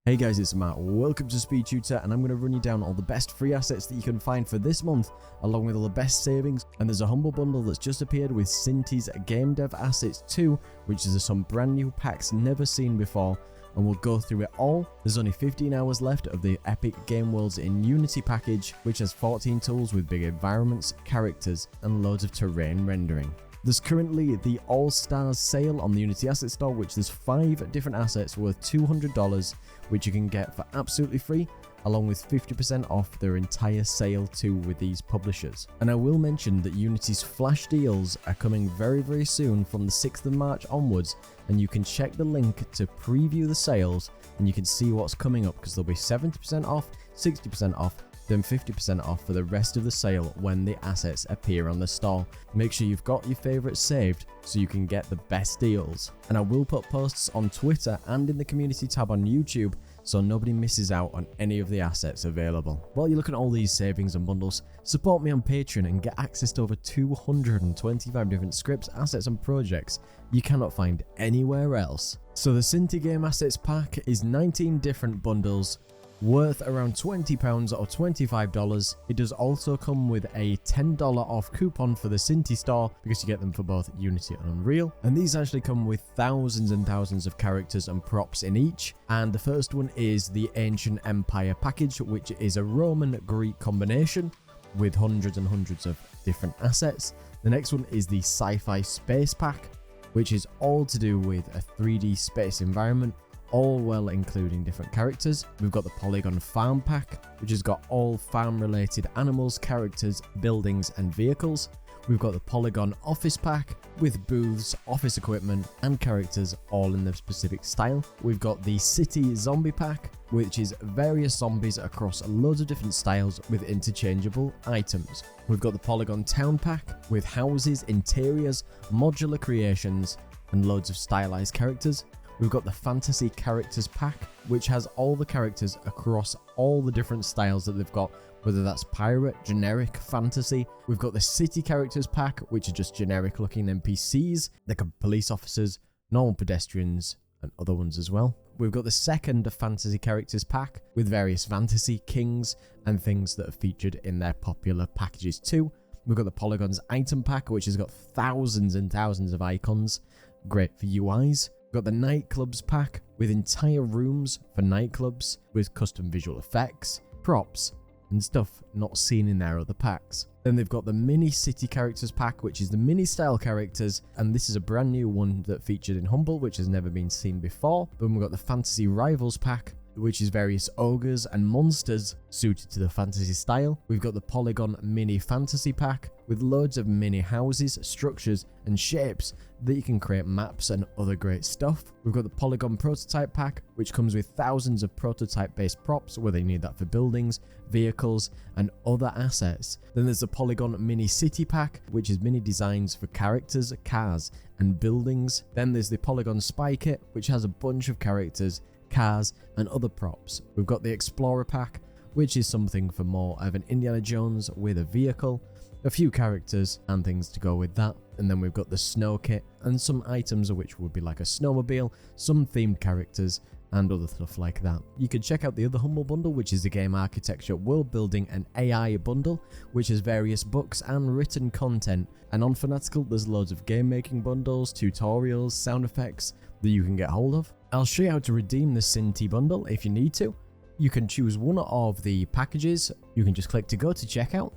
Hey guys, it's Matt. Welcome to SpeedTutor, and I'm going to run you down all the best free assets that you can find for this month, along with all the best savings. And there's a humble bundle that's just appeared with Synty's Game Dev Assets 2, which is some brand new packs never seen before, and we'll go through it all. There's only 15 hours left of the Epic Game Worlds in Unity package, which has 14 tools with big environments, characters, and loads of terrain rendering. There's currently the All-Stars sale on the Unity Asset Store, which there's 5 different assets worth $200, which you can get for absolutely free, along with 50% off their entire sale too with these publishers. And I will mention that Unity's flash deals are coming very soon from the 6th of March onwards, and you can check the link to preview the sales and you can see what's coming up, because there'll be 70% off, 60% off, then 50% off for the rest of the sale when the assets appear on the store. Make sure you've got your favorites saved so you can get the best deals. And I will put posts on Twitter and in the community tab on YouTube so nobody misses out on any of the assets available. While you're looking at all these savings and bundles, support me on Patreon and get access to over 225 different scripts, assets and projects you cannot find anywhere else. So the Synty Game Assets pack is 19 different bundles worth around £20 or $25. It does also come with a $10 off coupon for the Synty store, because you get them for both Unity and Unreal. And these actually come with thousands and thousands of characters and props in each. And the first one is the Ancient Empire package, which is a Roman-Greek combination with hundreds and hundreds of different assets. The next one is the Sci-Fi Space pack, which is all to do with a 3D space environment, all well including different characters. We've got the Polygon Farm pack, which has got all farm related animals, characters, buildings and vehicles. We've got the Polygon Office pack with booths, office equipment and characters all in their specific style. We've got the City Zombie pack, which is various zombies across loads of different styles with interchangeable items. We've got the Polygon Town pack with houses, interiors, modular creations and loads of stylized characters. We've got the Fantasy Characters pack, which has all the characters across all the different styles that they've got, whether that's pirate, generic, fantasy. We've got the City Characters pack, which are just generic looking NPCs. They could be police officers, normal pedestrians, and other ones as well. We've got the second Fantasy Characters pack with various fantasy kings and things that are featured in their popular packages too. We've got the Polygons Item pack, which has got thousands and thousands of icons, great for UIs. We've got the Nightclubs pack with entire rooms for nightclubs with custom visual effects, props, and stuff not seen in their other packs. Then they've got the Mini City Characters pack, which is the mini style characters, and this is a brand new one that featured in Humble, which has never been seen before. Then we've got the Fantasy Rivals pack, which is various ogres and monsters suited to the fantasy style. We've got the Polygon Mini Fantasy pack with loads of mini houses, structures and shapes that you can create maps and other great stuff. We've got the Polygon Prototype pack, which comes with thousands of prototype based props, whether you need that for buildings, vehicles and other assets. Then there's the Polygon Mini City pack, which is mini designs for characters, cars and buildings. Then there's the Polygon Spy kit, which has a bunch of characters, cars and other props. We've got the Explorer pack, which is something for more of an Indiana Jones with a vehicle, a few characters and things to go with that. And then we've got the Snow kit and some items which would be like a snowmobile, some themed characters and other stuff like that. You can check out the other Humble bundle, which is the Game Architecture, World Building and AI bundle, which has various books and written content. And on Fanatical there's loads of game making bundles, tutorials, sound effects that you can get hold of. I'll show you how to redeem the Synty bundle if you need to. You can choose one of the packages. You can just click to go to checkout.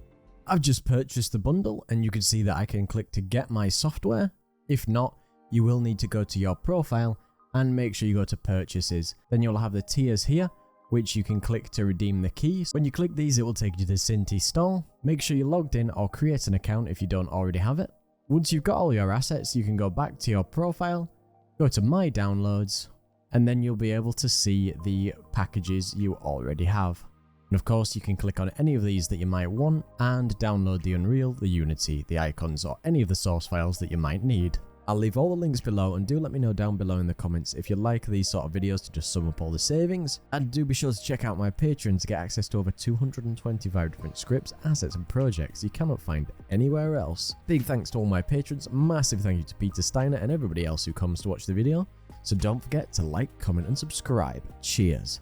I've just purchased the bundle and you can see that I can click to get my software. If not, you will need to go to your profile and make sure you go to purchases. Then you'll have the tiers here, which you can click to redeem the keys. When you click these, it will take you to the Synty store. Make sure you're logged in or create an account if you don't already have it. Once you've got all your assets, you can go back to your profile, go to My Downloads, and then you'll be able to see the packages you already have. And of course, you can click on any of these that you might want and download the Unreal, the Unity, the icons, or any of the source files that you might need. I'll leave all the links below, and do let me know down below in the comments if you like these sort of videos to just sum up all the savings. And do be sure to check out my Patreon to get access to over 225 different scripts, assets and projects you cannot find anywhere else. Big thanks to all my patrons, massive thank you to Peter Steiner and everybody else who comes to watch the video. So don't forget to like, comment and subscribe. Cheers.